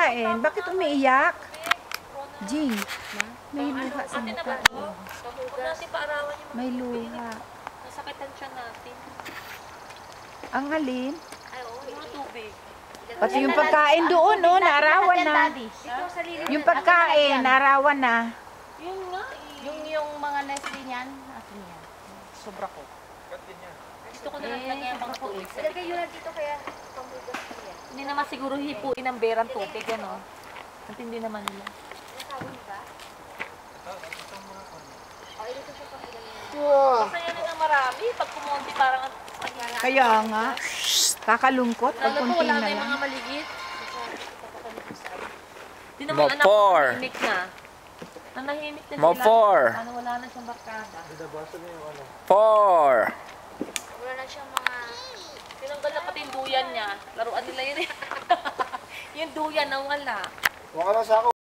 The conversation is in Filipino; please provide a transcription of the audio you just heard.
pagkain. Bakit umiiyak? G, may luha sa mukha. May luha. Nasakitan siya natin. Ang halin? Ay, oo, yung tubig. Pati yung pagkain doon, no, narawan na. Yung pagkain, narawan na. Yun nga eh. Yung mga Nestle niyan, akin yan. Sobra ko. Gusto ko na lang lagyan yung pang tubig. Ilagay yun na dito kaya pambugas ko yan. Hindi naman siguro hipuin ng berang tubig, ano? Natindi naman nila. Nasabon ba? O, ilito siya pang ilan yan. Masaya na ng marami. Pag kumonti parang Kaya nga, kakalungkot pag lalo kunti wala na na yung lang. mga maliit. Di naman anak ko Mo-4. nanahimik na. Nanahimik na Mo-4. Ano, wala na siyang barkada. 4. Wala na siyang mga... Tinanggal na pati yung duyan niya. Laruan nila yun eh. Yung duyan na wala. Huwag ka lang sa ako.